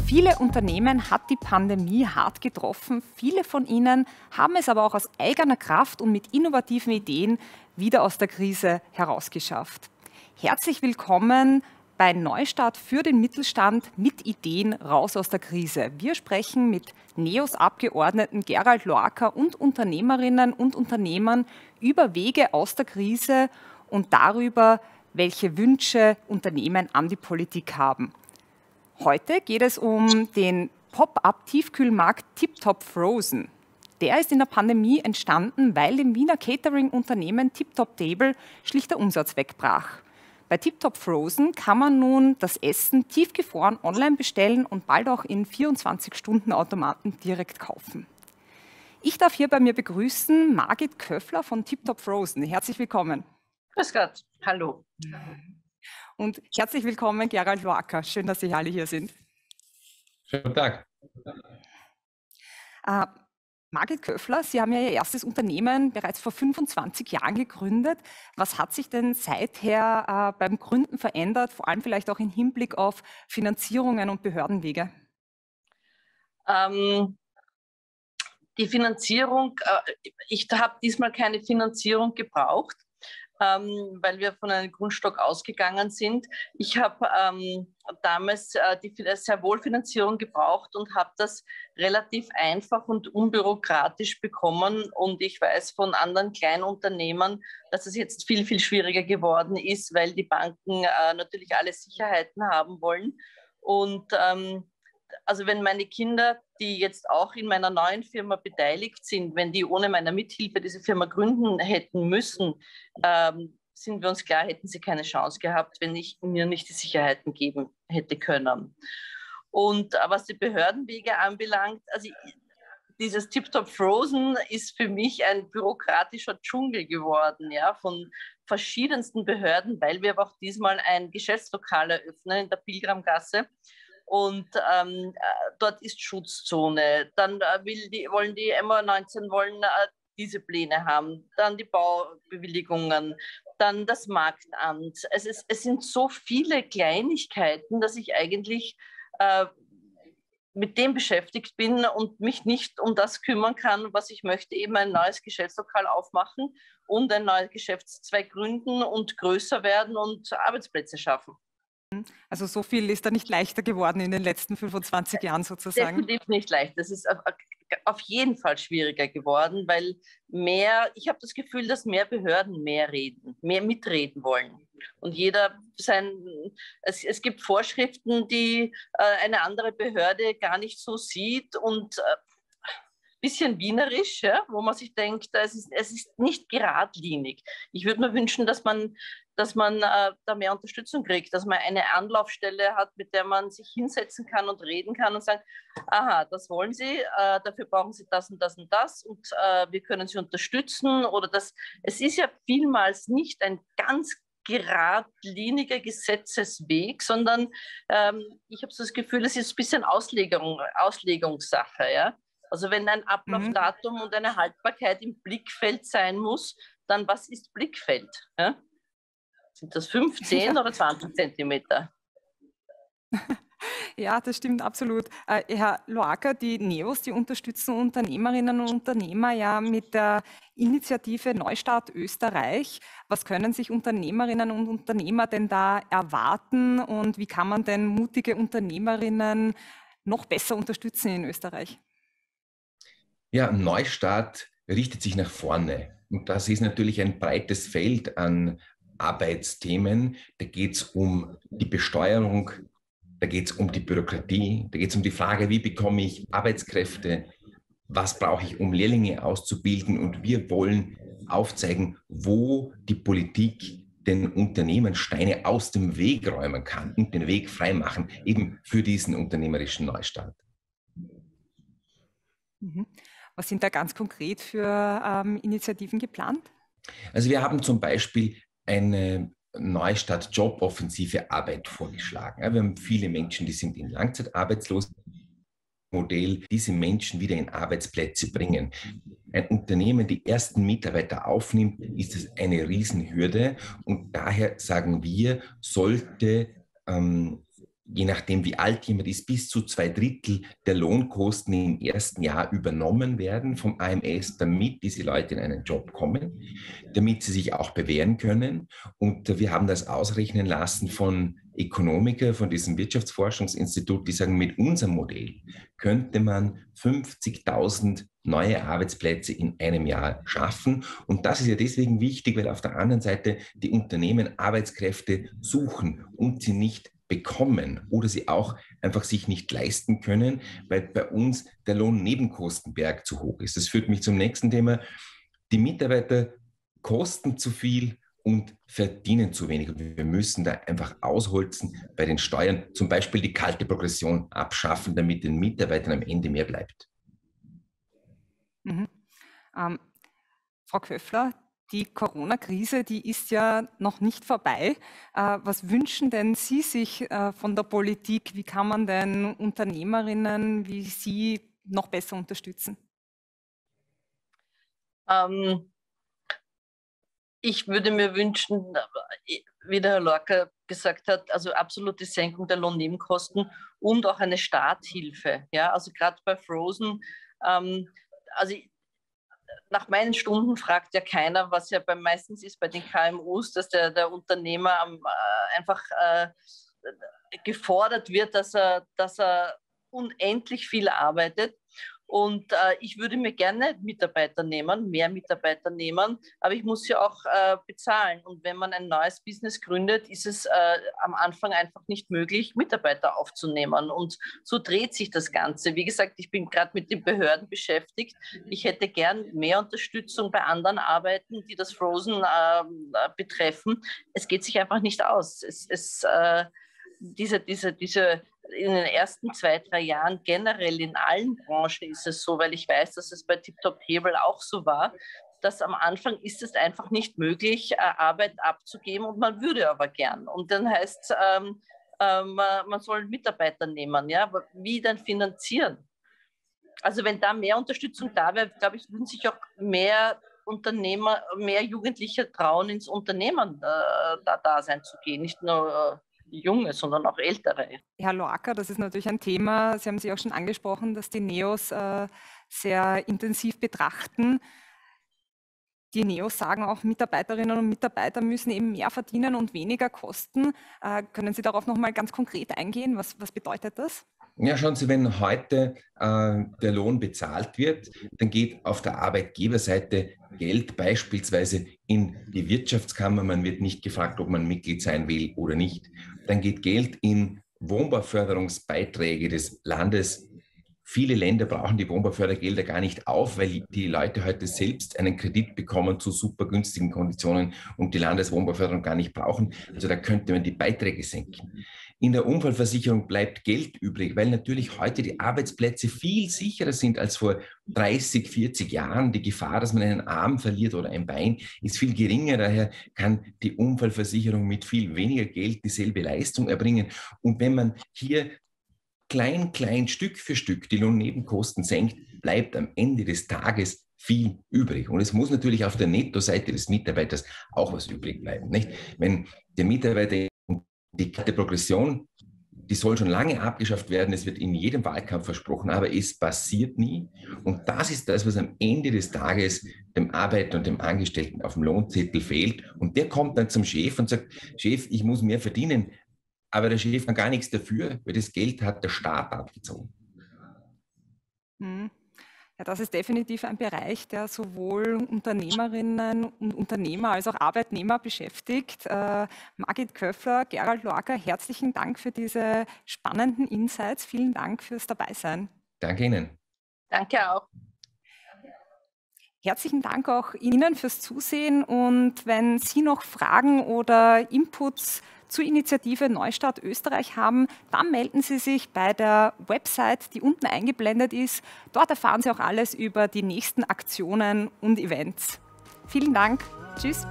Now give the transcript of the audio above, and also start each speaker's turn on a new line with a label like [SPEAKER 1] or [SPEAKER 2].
[SPEAKER 1] Viele Unternehmen hat die Pandemie hart getroffen. Viele von ihnen haben es aber auch aus eigener Kraft und mit innovativen Ideen wieder aus der Krise herausgeschafft. Herzlich willkommen bei Neustart für den Mittelstand mit Ideen raus aus der Krise. Wir sprechen mit NEOS-Abgeordneten Gerald Loacker und Unternehmerinnen und Unternehmern über Wege aus der Krise und darüber, welche Wünsche Unternehmen an die Politik haben. Heute geht es um den Pop-up-Tiefkühlmarkt Tip-Top Frozen. Der ist in der Pandemie entstanden, weil dem Wiener Catering-Unternehmen Tip-Top Table schlicht der Umsatz wegbrach. Bei Tip-Top Frozen kann man nun das Essen tiefgefroren online bestellen und bald auch in 24-Stunden-Automaten direkt kaufen. Ich darf hier bei mir begrüßen Margit Köffler von Tip-Top Frozen. Herzlich willkommen.
[SPEAKER 2] Grüß Gott, hallo.
[SPEAKER 1] Und herzlich willkommen, Gerald Loacker. Schön, dass Sie alle hier sind.
[SPEAKER 3] Schönen Tag.
[SPEAKER 1] Margit Köffler, Sie haben ja Ihr erstes Unternehmen bereits vor 25 Jahren gegründet. Was hat sich denn seither beim Gründen verändert, vor allem vielleicht auch im Hinblick auf Finanzierungen und Behördenwege?
[SPEAKER 2] Die Finanzierung, ich habe diesmal keine Finanzierung gebraucht, weil wir von einem Grundstock ausgegangen sind. Ich habe damals sehr wohl Finanzierung gebraucht und habe das relativ einfach und unbürokratisch bekommen. Und ich weiß von anderen Kleinunternehmern, dass es jetzt viel, viel schwieriger geworden ist, weil die Banken natürlich alle Sicherheiten haben wollen. Und also wenn meine Kinder, die jetzt auch in meiner neuen Firma beteiligt sind, wenn die ohne meine Mithilfe diese Firma gründen hätten müssen, sind wir uns klar, hätten sie keine Chance gehabt, wenn ich mir nicht die Sicherheiten geben hätte können. Und was die Behördenwege anbelangt, also dieses Tip-Top Frozen ist für mich ein bürokratischer Dschungel geworden, ja, von verschiedensten Behörden, weil wir aber auch diesmal ein Geschäftslokal eröffnen in der Pilgramgasse. Und dort ist Schutzzone. Dann wollen die MA19 diese Pläne haben. Dann die Baubewilligungen, dann das Marktamt. Es sind so viele Kleinigkeiten, dass ich eigentlich mit dem beschäftigt bin und mich nicht um das kümmern kann, was ich möchte, eben ein neues Geschäftslokal aufmachen und ein neues Geschäftszweig gründen und größer werden und Arbeitsplätze schaffen.
[SPEAKER 1] Also so viel ist da nicht leichter geworden in den letzten 25 Jahren sozusagen?
[SPEAKER 2] Definitiv nicht leicht. Das ist auf jeden Fall schwieriger geworden, weil ich habe das Gefühl, dass mehr Behörden mehr mitreden wollen. Und es gibt Vorschriften, die eine andere Behörde gar nicht so sieht und bisschen wienerisch, ja, wo man sich denkt, es ist nicht geradlinig. Ich würde mir wünschen, dass man da mehr Unterstützung kriegt, dass man eine Anlaufstelle hat, mit der man sich hinsetzen kann und reden kann und sagen, aha, das wollen Sie, dafür brauchen Sie das und das und das und wir können Sie unterstützen. Es ist ja vielmals nicht ein ganz geradliniger Gesetzesweg, sondern ich habe so das Gefühl, es ist ein bisschen Auslegungssache, ja. Also wenn ein Ablaufdatum und eine Haltbarkeit im Blickfeld sein muss, dann was ist Blickfeld? Ja? Sind das 15 oder 20 Zentimeter?
[SPEAKER 1] Ja, das stimmt absolut. Herr Loacker, die NEOS, die unterstützen Unternehmerinnen und Unternehmer ja mit der Initiative Neustart Österreich. Was können sich Unternehmerinnen und Unternehmer denn da erwarten und wie kann man denn mutige Unternehmerinnen noch besser unterstützen in Österreich?
[SPEAKER 3] Ja, Neustart richtet sich nach vorne. Und das ist natürlich ein breites Feld an Arbeitsthemen. Da geht es um die Besteuerung, da geht es um die Bürokratie, da geht es um die Frage, wie bekomme ich Arbeitskräfte, was brauche ich, um Lehrlinge auszubilden. Und wir wollen aufzeigen, wo die Politik den Unternehmen Steine aus dem Weg räumen kann und den Weg freimachen, eben für diesen unternehmerischen Neustart.
[SPEAKER 1] Was sind da ganz konkret für Initiativen geplant?
[SPEAKER 3] Also wir haben zum Beispiel eine Neustart Joboffensive Arbeit vorgeschlagen. Wir haben viele Menschen, die sind in Langzeitarbeitslosenmodell, diese Menschen wieder in Arbeitsplätze bringen. Ein Unternehmen die ersten Mitarbeiter aufnimmt, ist es eine Riesenhürde und daher sagen wir, sollte je nachdem wie alt jemand ist, bis zu 2/3 der Lohnkosten im ersten Jahr übernommen werden vom AMS, damit diese Leute in einen Job kommen, damit sie sich auch bewähren können. Und wir haben das ausrechnen lassen von Ökonomiker, von diesem Wirtschaftsforschungsinstitut, die sagen, mit unserem Modell könnte man 50.000 neue Arbeitsplätze in einem Jahr schaffen. Und das ist ja deswegen wichtig, weil auf der anderen Seite die Unternehmen Arbeitskräfte suchen und sie nicht bekommen oder sie auch einfach sich nicht leisten können, weil bei uns der Lohnnebenkostenberg zu hoch ist. Das führt mich zum nächsten Thema. Die Mitarbeiter kosten zu viel und verdienen zu wenig. Und wir müssen da einfach ausholzen bei den Steuern, zum Beispiel die kalte Progression abschaffen, damit den Mitarbeitern am Ende mehr bleibt.
[SPEAKER 1] Mhm. Frau Köffler, die Corona-Krise, die ist ja noch nicht vorbei. Was wünschen denn Sie sich von der Politik? Wie kann man denn Unternehmerinnen wie Sie noch besser unterstützen?
[SPEAKER 2] Ich würde mir wünschen, wie der Herr Lorca gesagt hat, also absolute Senkung der Lohnnebenkosten und auch eine Starthilfe. Ja? Also gerade bei Frozen, also nach meinen Stunden fragt ja keiner, was ja meistens ist bei den KMUs, dass der Unternehmer einfach gefordert wird, dass er unendlich viel arbeitet. Und ich würde mir gerne Mitarbeiter nehmen, mehr Mitarbeiter nehmen, aber ich muss sie auch bezahlen. Und wenn man ein neues Business gründet, ist es am Anfang einfach nicht möglich, Mitarbeiter aufzunehmen. Und so dreht sich das Ganze. Wie gesagt, ich bin gerade mit den Behörden beschäftigt. Ich hätte gern mehr Unterstützung bei anderen Arbeiten, die das Frozen betreffen. Es geht sich einfach nicht aus. Diese in den ersten 2-3 Jahren generell in allen Branchen ist es so, weil ich weiß, dass es bei TipTop Hebel auch so war, dass am Anfang ist es einfach nicht möglich, Arbeit abzugeben und man würde aber gern. Und dann heißt es, man soll Mitarbeiter nehmen. Ja? Aber wie dann finanzieren? Also wenn da mehr Unterstützung da wäre, glaube ich, würden sich auch mehr Unternehmer, mehr Jugendliche trauen, ins Unternehmen da sein zu gehen, nicht nur Junge, sondern auch Ältere.
[SPEAKER 1] Herr Lorca, das ist natürlich ein Thema, Sie haben sich auch schon angesprochen, dass die NEOS sehr intensiv betrachten. Die NEOS sagen auch, Mitarbeiterinnen und Mitarbeiter müssen eben mehr verdienen und weniger kosten. Können Sie darauf noch mal ganz konkret eingehen? Was bedeutet das?
[SPEAKER 3] Ja, schauen Sie, wenn heute der Lohn bezahlt wird, dann geht auf der Arbeitgeberseite Geld beispielsweise in die Wirtschaftskammer. Man wird nicht gefragt, ob man Mitglied sein will oder nicht. Dann geht Geld in Wohnbauförderungsbeiträge des Landes. Viele Länder brauchen die Wohnbaufördergelder gar nicht auf, weil die Leute heute selbst einen Kredit bekommen zu super günstigen Konditionen und die Landeswohnbauförderung gar nicht brauchen. Also da könnte man die Beiträge senken. In der Unfallversicherung bleibt Geld übrig, weil natürlich heute die Arbeitsplätze viel sicherer sind als vor 30, 40 Jahren. Die Gefahr, dass man einen Arm verliert oder ein Bein, ist viel geringer. Daher kann die Unfallversicherung mit viel weniger Geld dieselbe Leistung erbringen. Und wenn man hier klein, Stück für Stück die Lohnnebenkosten senkt, bleibt am Ende des Tages viel übrig. Und es muss natürlich auf der Nettoseite des Mitarbeiters auch was übrig bleiben. Nicht? Wenn der Mitarbeiter die kalte Progression, die soll schon lange abgeschafft werden. Es wird in jedem Wahlkampf versprochen, aber es passiert nie. Und das ist das, was am Ende des Tages dem Arbeiter und dem Angestellten auf dem Lohnzettel fehlt. Und der kommt dann zum Chef und sagt, Chef, ich muss mehr verdienen. Aber der Chef kann gar nichts dafür, weil das Geld hat der Staat abgezogen.
[SPEAKER 1] Ja, das ist definitiv ein Bereich, der sowohl Unternehmerinnen und Unternehmer als auch Arbeitnehmer beschäftigt. Margit Köffler, Gerald Lorca, herzlichen Dank für diese spannenden Insights. Vielen Dank fürs Dabeisein.
[SPEAKER 3] Danke Ihnen.
[SPEAKER 2] Danke auch.
[SPEAKER 1] Herzlichen Dank auch Ihnen fürs Zusehen und wenn Sie noch Fragen oder Inputs zur Initiative Neustart Österreich haben, dann melden Sie sich bei der Website, die unten eingeblendet ist. Dort erfahren Sie auch alles über die nächsten Aktionen und Events. Vielen Dank. Tschüss.